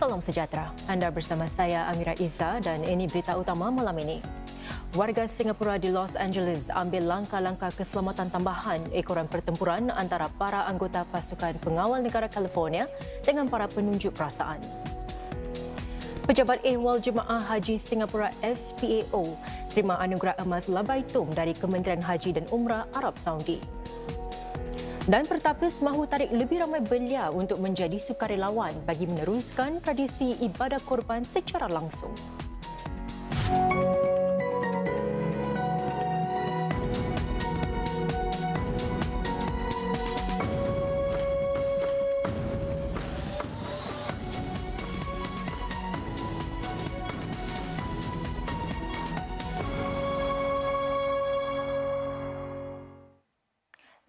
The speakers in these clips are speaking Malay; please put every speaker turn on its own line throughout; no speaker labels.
Salam sejahtera. Anda bersama saya Amira Iza dan ini berita utama malam ini. Warga Singapura di Los Angeles ambil langkah-langkah keselamatan tambahan ekoran pertempuran antara para anggota pasukan pengawal negara California dengan para penunjuk perasaan. Pejabat Ehwal Jemaah Haji Singapura SPAO terima anugerah emas Labaitum dari Kementerian Haji dan Umrah Arab Saudi. Dan Pertapis mahu tarik lebih ramai belia untuk menjadi sukarelawan bagi meneruskan tradisi ibadah korban secara langsung.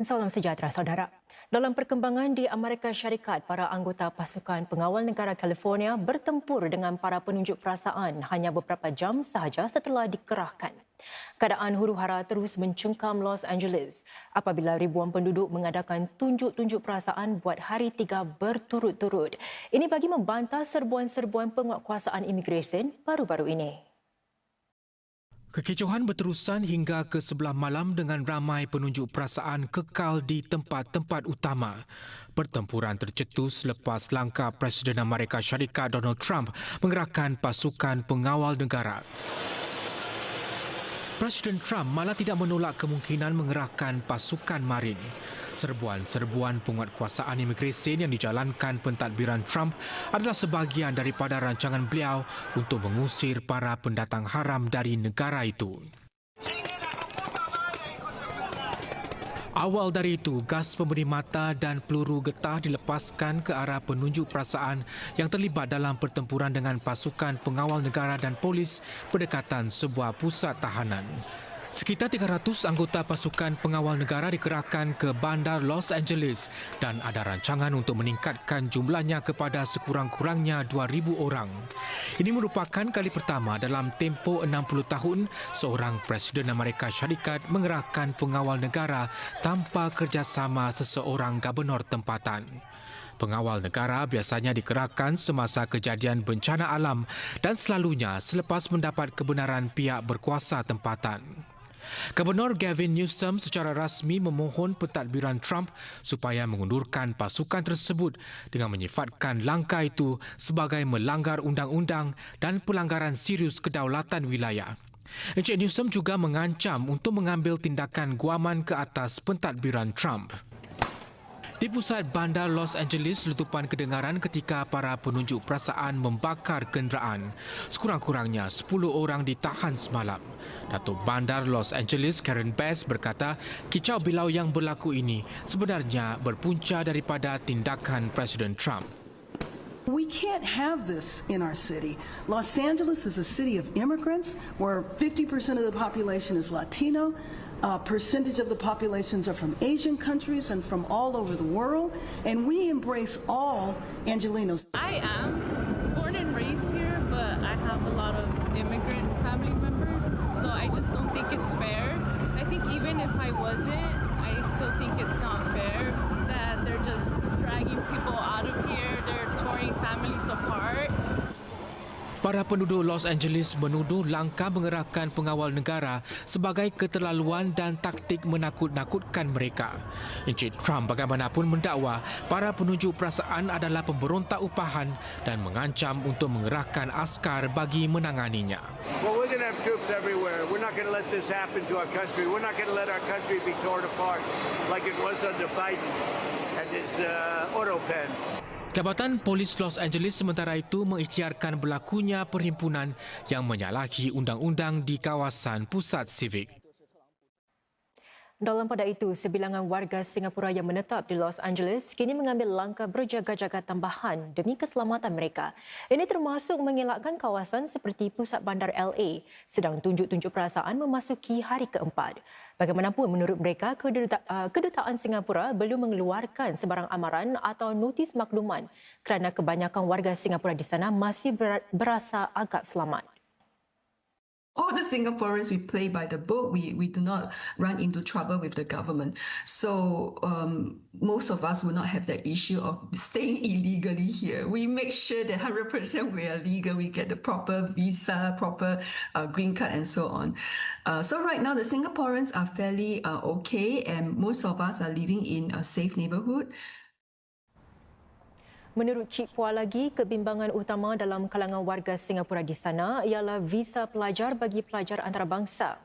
Salam sejahtera, saudara. Dalam perkembangan di Amerika Syarikat, para anggota pasukan pengawal negara California bertempur dengan para penunjuk perasaan hanya beberapa jam sahaja setelah dikerahkan. Keadaan huru-hara terus mencengkam Los Angeles apabila ribuan penduduk mengadakan tunjuk-tunjuk perasaan buat hari 3 berturut-turut. Ini bagi membantah serbuan-serbuan penguatkuasaan imigresen baru-baru ini.
Kekicauan berterusan hingga ke sebelah malam dengan ramai penunjuk perasaan kekal di tempat-tempat utama. Pertempuran tercetus selepas langkah Presiden Amerika Syarikat Donald Trump mengerahkan pasukan pengawal negara. Presiden Trump malah tidak menolak kemungkinan mengerahkan pasukan marin. Serbuan-serbuan penguatkuasaan imigresen yang dijalankan pentadbiran Trump adalah sebahagian daripada rancangan beliau untuk mengusir para pendatang haram dari negara itu. Awal dari itu, gas pemberi mata dan peluru getah dilepaskan ke arah penunjuk perasaan yang terlibat dalam pertempuran dengan pasukan pengawal negara dan polis berdekatan sebuah pusat tahanan. Sekitar 300 anggota pasukan pengawal negara dikerahkan ke bandar Los Angeles dan ada rancangan untuk meningkatkan jumlahnya kepada sekurang-kurangnya 2,000 orang. Ini merupakan kali pertama dalam tempoh 60 tahun seorang Presiden Amerika Syarikat mengerahkan pengawal negara tanpa kerjasama seseorang gubernur tempatan. Pengawal negara biasanya dikerahkan semasa kejadian bencana alam dan selalunya selepas mendapat kebenaran pihak berkuasa tempatan. Gubernur Gavin Newsom secara rasmi memohon pentadbiran Trump supaya mengundurkan pasukan tersebut dengan menyifatkan langkah itu sebagai melanggar undang-undang dan pelanggaran serius kedaulatan wilayah. Encik Newsom juga mengancam untuk mengambil tindakan guaman ke atas pentadbiran Trump. Di pusat bandar Los Angeles, letupan kedengaran ketika para penunjuk perasaan membakar kenderaan. Sekurang-kurangnya 10 orang ditahan semalam. Datuk Bandar Los Angeles, Karen Bass berkata, kicau bilau yang berlaku ini sebenarnya berpunca daripada tindakan Presiden Trump.
We can't have this in our city. Los Angeles is a city of immigrants where 50% of the population is Latino. Percentage of the populations are from Asian countries and from all over the world, and we embrace all Angelinos.
I am born and raised here, but I have a lot of immigrant family members, so I just don't think it's fair. I think even if I wasn't, I still think it's not fair that they're just dragging people out of here, they're tearing families apart.
Para penduduk Los Angeles menuduh langkah mengerahkan pengawal negara sebagai keterlaluan dan taktik menakut-nakutkan mereka. Encik Trump bagaimanapun mendakwa para penunjuk perasaan adalah pemberontak upahan dan mengancam untuk mengerahkan askar bagi menanganinya.
Well, we're going to have troops everywhere. We're not going to let this happen to our country. We're not going to let our country be torn apart like it was under Biden and his auto pen.
Jabatan Polis Los Angeles sementara itu mengisytiharkan berlakunya perhimpunan yang menyalahi undang-undang di kawasan pusat sivik.
Dalam pada itu, sebilangan warga Singapura yang menetap di Los Angeles kini mengambil langkah berjaga-jaga tambahan demi keselamatan mereka. Ini termasuk mengelakkan kawasan seperti pusat bandar LA sedang tunjuk-tunjuk perasaan memasuki hari keempat. Bagaimanapun menurut mereka, kedutaan Singapura belum mengeluarkan sebarang amaran atau notis makluman kerana kebanyakan warga Singapura di sana masih berasa agak selamat.
all the Singaporeans, we play by the book. We do not run into trouble with the government. So most of us will not have the issue of staying illegally here. We make sure that 100% we are legal. We get the proper visa, proper green card, and so on. So right now, the Singaporeans are fairly okay, and most of us are living in a safe neighborhood.
Menurut Cik Puah lagi, kebimbangan utama dalam kalangan warga Singapura di sana ialah visa pelajar bagi pelajar antarabangsa.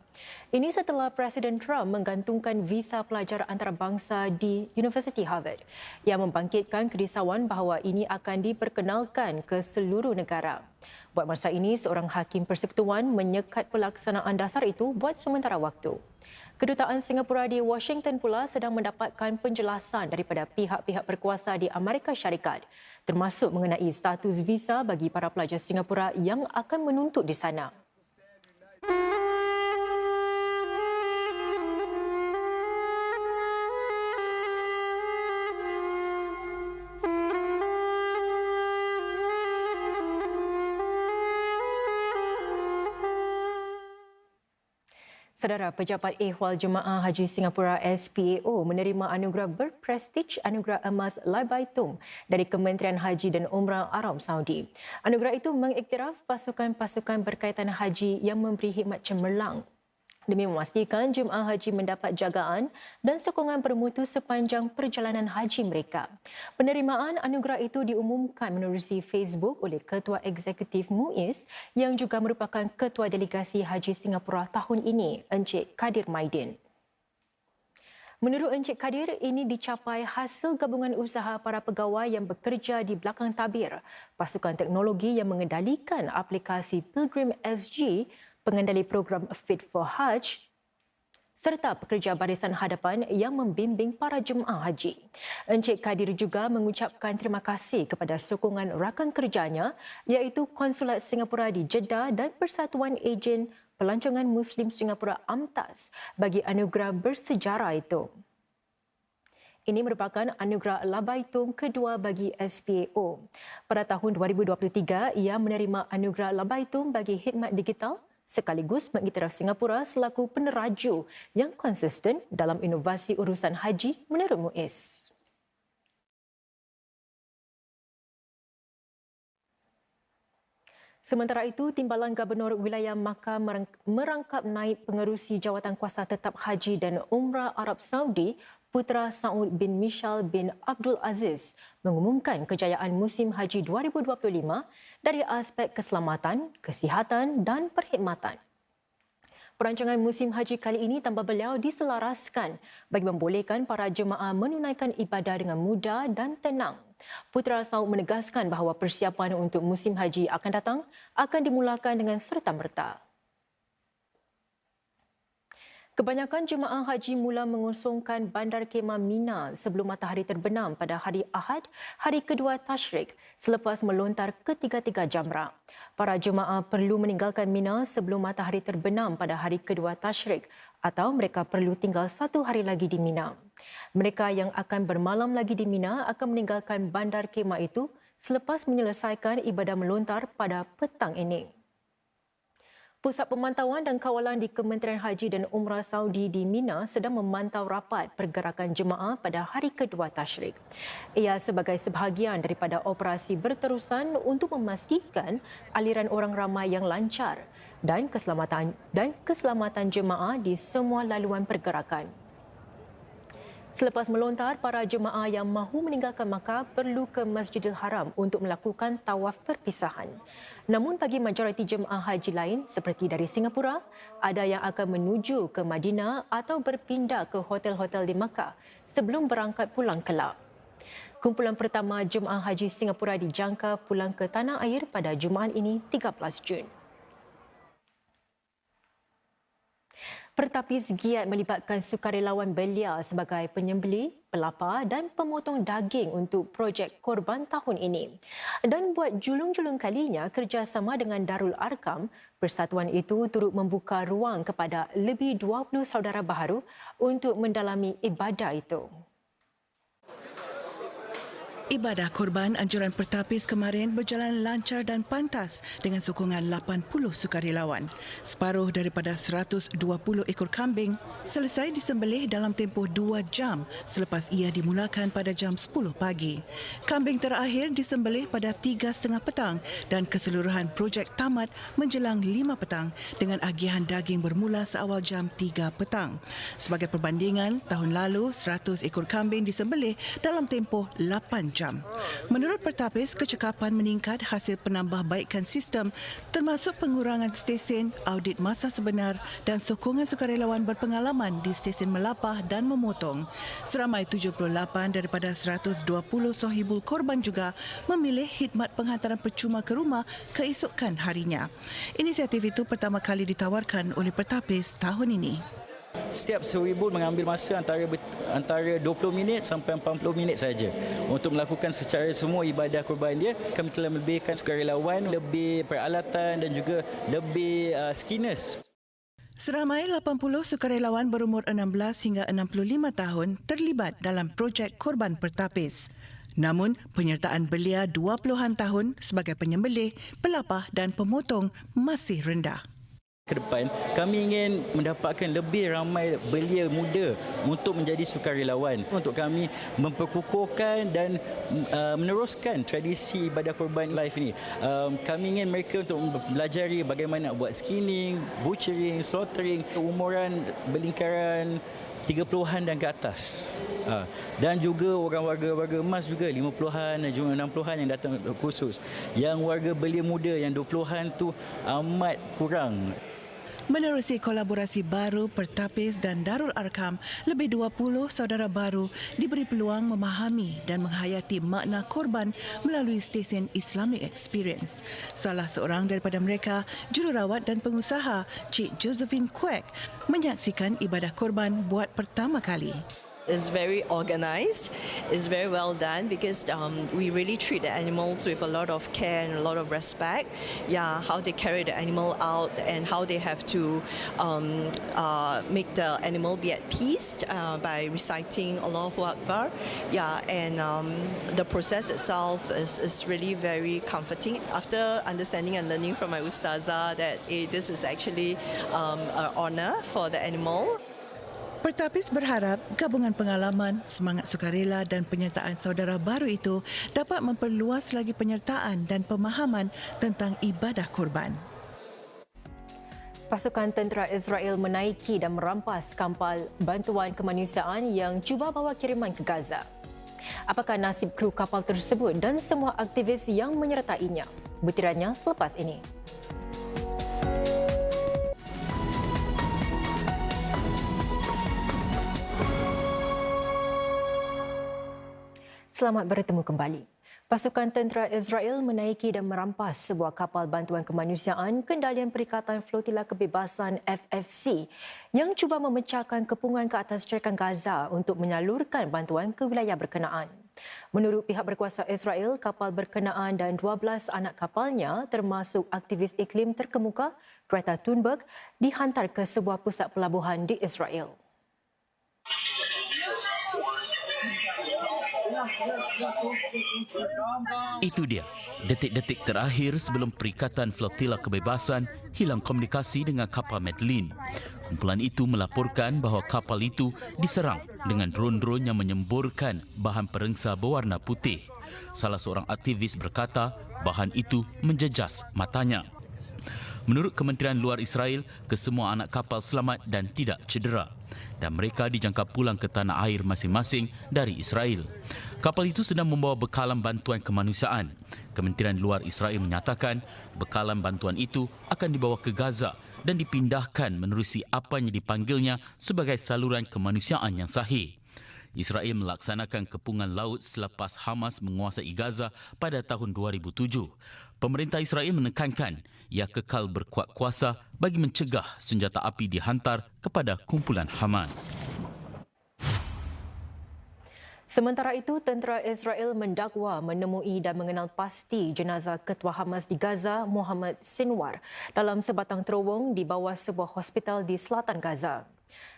Ini setelah Presiden Trump menggantungkan visa pelajar antarabangsa di Universiti Harvard yang membangkitkan kerisauan bahawa ini akan diperkenalkan ke seluruh negara. Buat masa ini, seorang hakim persekutuan menyekat pelaksanaan dasar itu buat sementara waktu. Kedutaan Singapura di Washington pula sedang mendapatkan penjelasan daripada pihak-pihak berkuasa di Amerika Syarikat, termasuk mengenai status visa bagi para pelajar Singapura yang akan menuntut di sana. Saudara, Pejabat Ehwal Jemaah Haji Singapura SPAO menerima anugerah berprestij Anugerah Emas Labaitum dari Kementerian Haji dan Umrah Arab Saudi. Anugerah itu mengiktiraf pasukan-pasukan berkaitan haji yang memberi khidmat cemerlang demi memastikan jemaah haji mendapat jagaan dan sokongan bermutu sepanjang perjalanan haji mereka. Penerimaan anugerah itu diumumkan menerusi Facebook oleh Ketua Eksekutif MUIS yang juga merupakan Ketua Delegasi Haji Singapura tahun ini, Encik Kadir Maidin. Menurut Encik Kadir, ini dicapai hasil gabungan usaha para pegawai yang bekerja di belakang tabir, pasukan teknologi yang mengendalikan aplikasi Pilgrim SG, pengendali program Fit for Hajj, serta pekerja barisan hadapan yang membimbing para jemaah haji. Encik Kadir juga mengucapkan terima kasih kepada sokongan rakan kerjanya iaitu Konsulat Singapura di Jeddah dan Persatuan Ejen Pelancongan Muslim Singapura AMTAS bagi anugerah bersejarah itu. Ini merupakan anugerah Labaitum kedua bagi SPAO. Pada tahun 2023, ia menerima anugerah Labaitum bagi khidmat digital sekaligus mengiktiraf Singapura selaku peneraju yang konsisten dalam inovasi urusan haji menurut MUIS. Sementara itu, Timbalan Gubernur Wilayah Makkah merangkap naib pengerusi Jawatan Kuasa Tetap Haji dan Umrah Arab Saudi, Putra Saud bin Mishal bin Abdul Aziz, mengumumkan kejayaan musim haji 2025 dari aspek keselamatan, kesihatan dan perkhidmatan. Perancangan musim haji kali ini tanpa beliau diselaraskan bagi membolehkan para jemaah menunaikan ibadah dengan mudah dan tenang. Putra Saud menegaskan bahawa persiapan untuk musim haji akan datang akan dimulakan dengan serta-merta. Kebanyakan jemaah haji mula mengosongkan bandar khemah Mina sebelum matahari terbenam pada hari Ahad, hari kedua Tashrik, selepas melontar ketiga-tiga jamrah. Para jemaah perlu meninggalkan Mina sebelum matahari terbenam pada hari kedua Tashrik atau mereka perlu tinggal 1 hari lagi di Mina. Mereka yang akan bermalam lagi di Mina akan meninggalkan bandar khemah itu selepas menyelesaikan ibadah melontar pada petang ini. Pusat Pemantauan dan Kawalan di Kementerian Haji dan Umrah Saudi di Mina sedang memantau rapat pergerakan jemaah pada hari kedua Tashrik. Ia sebagai sebahagian daripada operasi berterusan untuk memastikan aliran orang ramai yang lancar dan keselamatan jemaah di semua laluan pergerakan. Selepas melontar, para jemaah yang mahu meninggalkan Makkah perlu ke Masjidil Haram untuk melakukan tawaf perpisahan. Namun bagi majoriti jemaah haji lain seperti dari Singapura, ada yang akan menuju ke Madinah atau berpindah ke hotel-hotel di Makkah sebelum berangkat pulang kelak. Kumpulan pertama jemaah haji Singapura dijangka pulang ke tanah air pada Jumaat ini 13 Jun. Pertapis giat melibatkan sukarelawan belia sebagai penyembeli, pelapar dan pemotong daging untuk projek korban tahun ini. Dan buat julung-julung kalinya kerjasama dengan Darul Arkam, persatuan itu turut membuka ruang kepada lebih 20 saudara baharu untuk mendalami ibadah itu.
Ibadah korban anjuran pertapis kemarin berjalan lancar dan pantas dengan sokongan 80 sukarelawan. Separuh daripada 120 ekor kambing selesai disembelih dalam tempoh 2 jam selepas ia dimulakan pada jam 10 pagi. Kambing terakhir disembelih pada 3.30 petang dan keseluruhan projek tamat menjelang 5 petang dengan agihan daging bermula seawal jam 3 petang. Sebagai perbandingan, tahun lalu 100 ekor kambing disembelih dalam tempoh 8 jam. Menurut pertapis, kecekapan meningkat hasil penambahbaikan sistem termasuk pengurangan stesen, audit masa sebenar dan sokongan sukarelawan berpengalaman di stesen melapah dan memotong. Seramai 78 daripada 120 sahibul korban juga memilih khidmat penghantaran percuma ke rumah keesokan harinya. Inisiatif itu pertama kali ditawarkan oleh pertapis tahun ini.
Setiap seribun mengambil masa antara 20 minit sampai 40 minit saja untuk melakukan secara semua ibadah korban dia. Kami telah melebihkan sukarelawan, lebih peralatan dan juga lebih skinners.
Seramai 80 sukarelawan berumur 16 hingga 65 tahun terlibat dalam projek korban pertapis. Namun, penyertaan belia 20-an tahun sebagai penyembelih, pelapah dan pemotong masih rendah.
Ke depan, kami ingin mendapatkan lebih ramai belia muda untuk menjadi sukarelawan. Untuk kami memperkukuhkan dan meneruskan tradisi ibadah korban live ini. Kami ingin mereka untuk belajari bagaimana buat skinning, butchering, slaughtering, umuran berlingkaran 30-an dan ke atas. Dan juga orang warga emas juga 50-an dan juga 60-an yang datang khusus. Yang warga belia muda yang 20-an tu amat kurang.
Menerusi kolaborasi baru Pertapis dan Darul Arkam, lebih 20 saudara baru diberi peluang memahami dan menghayati makna korban melalui stesen Islamic Experience. Salah seorang daripada mereka, jururawat dan pengusaha Cik Josephine Kwek, menyaksikan ibadah korban buat pertama kali.
It's very organized, it's very well done because we really treat the animals with a lot of care and a lot of respect. Yeah, how they carry the animal out and how they have to make the animal be at peace by reciting Allahu Akbar. Yeah, and the process itself is really very comforting. After understanding and learning from my ustazah that this is actually an honor for the animal.
Pertapis berharap gabungan pengalaman, semangat sukarela dan penyertaan saudara baru itu dapat memperluas lagi penyertaan dan pemahaman tentang ibadah korban.
Pasukan tentera Israel menaiki dan merampas kapal bantuan kemanusiaan yang cuba bawa kiriman ke Gaza. Apakah nasib kru kapal tersebut dan semua aktivis yang menyertainya? Butirannya selepas ini. Selamat bertemu kembali. Pasukan tentera Israel menaiki dan merampas sebuah kapal bantuan kemanusiaan kendalian Perikatan Flotila Kebebasan FFC yang cuba memecahkan kepungan ke atas cerkan Gaza untuk menyalurkan bantuan ke wilayah berkenaan. Menurut pihak berkuasa Israel, kapal berkenaan dan 12 anak kapalnya termasuk aktivis iklim terkemuka Greta Thunberg dihantar ke sebuah pusat pelabuhan di Israel.
Itu dia, detik-detik terakhir sebelum Perikatan Flotila Kebebasan hilang komunikasi dengan kapal Medlin. Kumpulan itu melaporkan bahawa kapal itu diserang dengan drone-drone yang menyemburkan bahan perengsa berwarna putih. Salah seorang aktivis berkata bahan itu menjejas matanya. Menurut Kementerian Luar Israel, kesemua anak kapal selamat dan tidak cedera dan mereka dijangka pulang ke tanah air masing-masing dari Israel. Kapal itu sedang membawa bekalan bantuan kemanusiaan. Kementerian Luar Israel menyatakan bekalan bantuan itu akan dibawa ke Gaza dan dipindahkan menerusi apa yang dipanggilnya sebagai saluran kemanusiaan yang sahih. Israel melaksanakan kepungan laut selepas Hamas menguasai Gaza pada tahun 2007. Pemerintah Israel menekankan ia kekal berkuat kuasa bagi mencegah senjata api dihantar kepada kumpulan Hamas.
Sementara itu, tentera Israel mendakwa menemui dan mengenal pasti jenazah Ketua Hamas di Gaza, Muhammad Sinwar, dalam sebatang terowong di bawah sebuah hospital di selatan Gaza.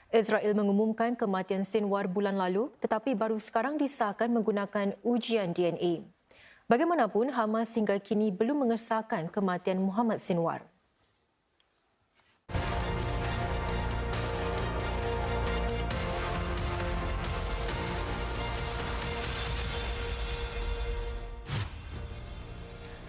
Israel mengumumkan kematian Sinwar bulan lalu tetapi baru sekarang disahkan menggunakan ujian DNA. Bagaimanapun, Hamas hingga kini belum mengesahkan kematian Muhammad Sinwar.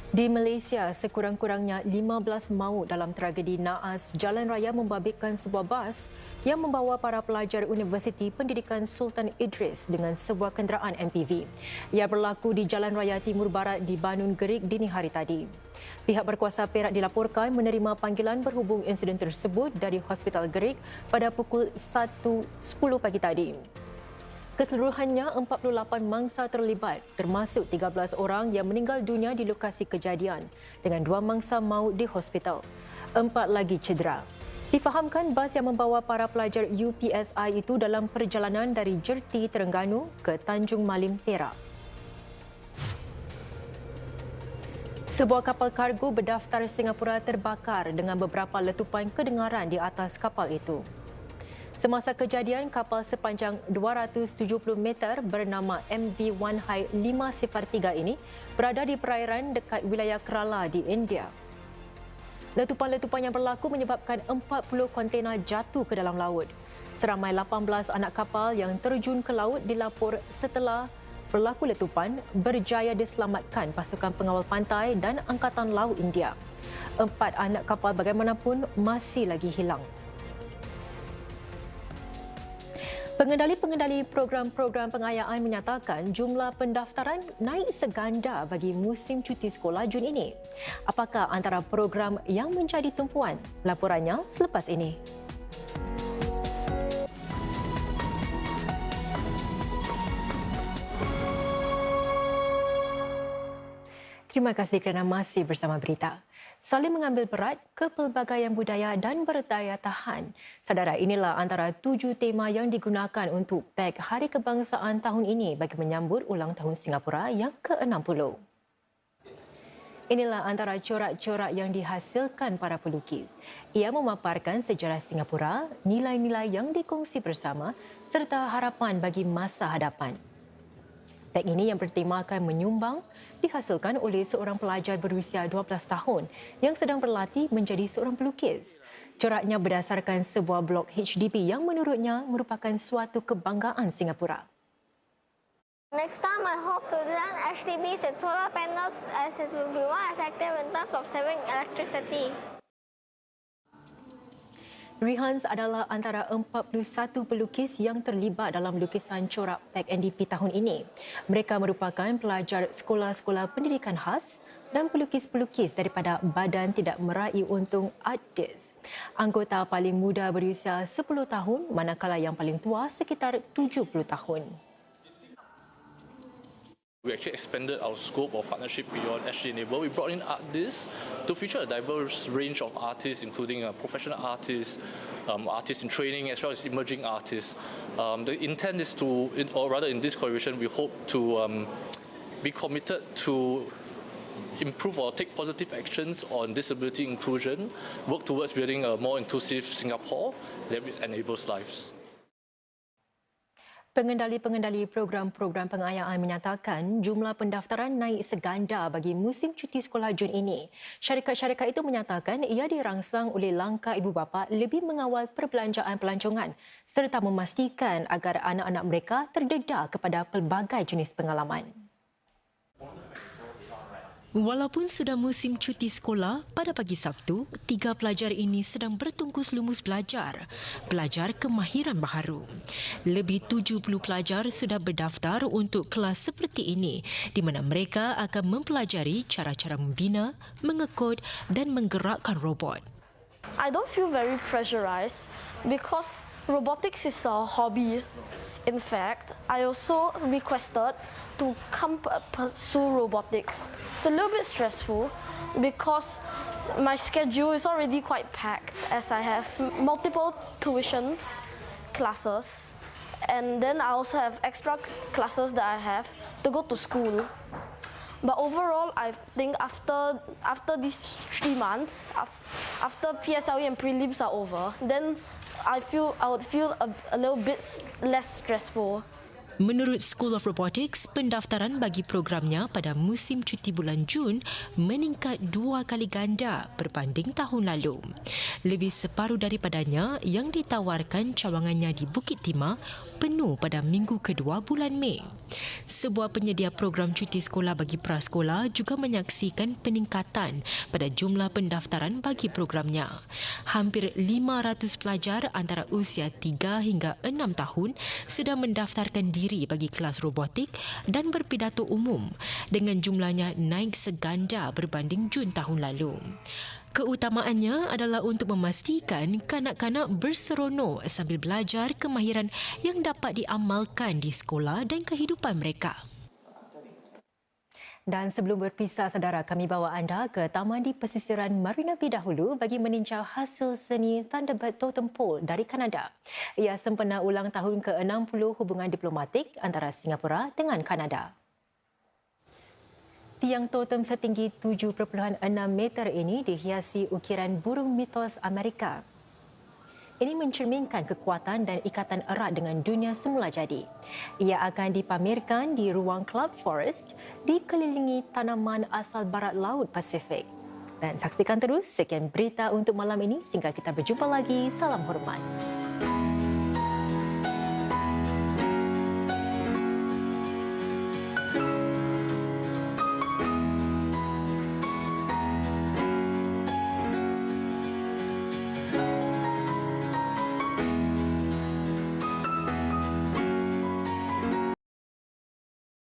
Di Malaysia, sekurang-kurangnya 15 maut dalam tragedi naas jalan raya membabitkan sebuah bas yang membawa para pelajar Universiti Pendidikan Sultan Idris dengan sebuah kenderaan MPV. Ia berlaku di Jalan Raya Timur Barat di Banun Gerik dini hari tadi. Pihak berkuasa Perak dilaporkan menerima panggilan berhubung insiden tersebut dari Hospital Gerik pada pukul 1.10 pagi tadi. Keseluruhannya 48 mangsa terlibat, termasuk 13 orang yang meninggal dunia di lokasi kejadian dengan 2 mangsa maut di hospital. 4 lagi cedera. Difahamkan bas yang membawa para pelajar UPSI itu dalam perjalanan dari Jerti, Terengganu ke Tanjung Malim, Perak. Sebuah kapal kargo berdaftar Singapura terbakar dengan beberapa letupan kedengaran di atas kapal itu. Semasa kejadian, kapal sepanjang 270 meter bernama MV Wanhai 503 ini berada di perairan dekat wilayah Kerala di India. Letupan-letupan yang berlaku menyebabkan 40 kontena jatuh ke dalam laut. Seramai 18 anak kapal yang terjun ke laut dilapor setelah berlaku letupan berjaya diselamatkan pasukan pengawal pantai dan Angkatan Laut India. 4 anak kapal bagaimanapun masih lagi hilang. Pengendali-pengendali program-program pengayaan menyatakan jumlah pendaftaran naik seganda bagi musim cuti sekolah Jun ini. Apakah antara program yang menjadi tumpuan? Laporannya selepas ini. Terima kasih kerana masih bersama berita. Saling mengambil berat, kepelbagaian budaya dan berdaya tahan. Saudara, inilah antara 7 tema yang digunakan untuk PAC Hari Kebangsaan tahun ini bagi menyambut ulang tahun Singapura yang ke-60. Inilah antara corak-corak yang dihasilkan para pelukis. Ia memaparkan sejarah Singapura, nilai-nilai yang dikongsi bersama serta harapan bagi masa hadapan. PAC ini yang bertemakan menyumbang dihasilkan oleh seorang pelajar berusia 12 tahun yang sedang berlatih menjadi seorang pelukis. Coraknya berdasarkan sebuah blog HDB yang menurutnya merupakan suatu kebanggaan Singapura.
Next time, I hope to learn HDB with solar panels as it will be more effective in terms of saving electricity.
Rihans adalah antara 41 pelukis yang terlibat dalam lukisan corak PAC NDP tahun ini. Mereka merupakan pelajar sekolah-sekolah pendidikan khas dan pelukis-pelukis daripada Badan Tidak Meraih Untung Artis. Anggota paling muda berusia 10 tahun, manakala yang paling tua sekitar 70 tahun.
We actually expanded our scope of partnership beyond SG Enable. We brought in artists to feature a diverse range of artists, including professional artists, artists in training, as well as emerging artists. The intent is to, or rather in this collaboration, we hope to be committed to improve or take positive actions on disability inclusion, work towards building a more inclusive Singapore that enables lives.
Pengendali-pengendali program-program pengayaan menyatakan jumlah pendaftaran naik seganda bagi musim cuti sekolah Jun ini. Syarikat-syarikat itu menyatakan ia dirangsang oleh langkah ibu bapa lebih mengawal perbelanjaan pelancongan serta memastikan agar anak-anak mereka terdedah kepada pelbagai jenis pengalaman. Walaupun sudah musim cuti sekolah, pada pagi Sabtu, 3 pelajar ini sedang bertungkus lumus belajar kemahiran baharu. Lebih 70 pelajar sudah berdaftar untuk kelas seperti ini di mana mereka akan mempelajari cara-cara membina, mengekod dan menggerakkan robot.
I don't feel very pressurized because robotics is a hobby. In fact, I also requested to come pursue robotics. It's a little bit stressful because my schedule is already quite packed as I have multiple tuition classes and then I also have extra classes that I have to go to school. But overall, I think after these 3 months, after PSLE and prelims are over, then I would feel a little bit less stressful.
Menurut School of Robotics, pendaftaran bagi programnya pada musim cuti bulan Jun meningkat 2 kali ganda berbanding tahun lalu. Lebih separuh daripadanya yang ditawarkan cawangannya di Bukit Timah penuh pada minggu kedua bulan Mei. Sebuah penyedia program cuti sekolah bagi prasekolah juga menyaksikan peningkatan pada jumlah pendaftaran bagi programnya. Hampir 500 pelajar antara usia 3 hingga 6 tahun sedang mendaftarkan diri bagi kelas robotik dan berpidato umum dengan jumlahnya naik seganda berbanding Jun tahun lalu. Keutamaannya adalah untuk memastikan kanak-kanak berseronok sambil belajar kemahiran yang dapat diamalkan di sekolah dan kehidupan mereka. Dan sebelum berpisah, saudara, kami bawa anda ke Taman di Pesisiran Marina Bay dahulu bagi meninjau hasil seni Thunderbird Totem Pole dari Kanada. Ia sempena ulang tahun ke-60 hubungan diplomatik antara Singapura dengan Kanada. Tiang totem setinggi 7.6 meter ini dihiasi ukiran burung mitos Amerika. Ini mencerminkan kekuatan dan ikatan erat dengan dunia semula jadi. Ia akan dipamerkan di ruang Club Forest dikelilingi tanaman asal barat laut Pasifik. Dan saksikan terus sekian berita untuk malam ini sehingga kita berjumpa lagi. Salam hormat.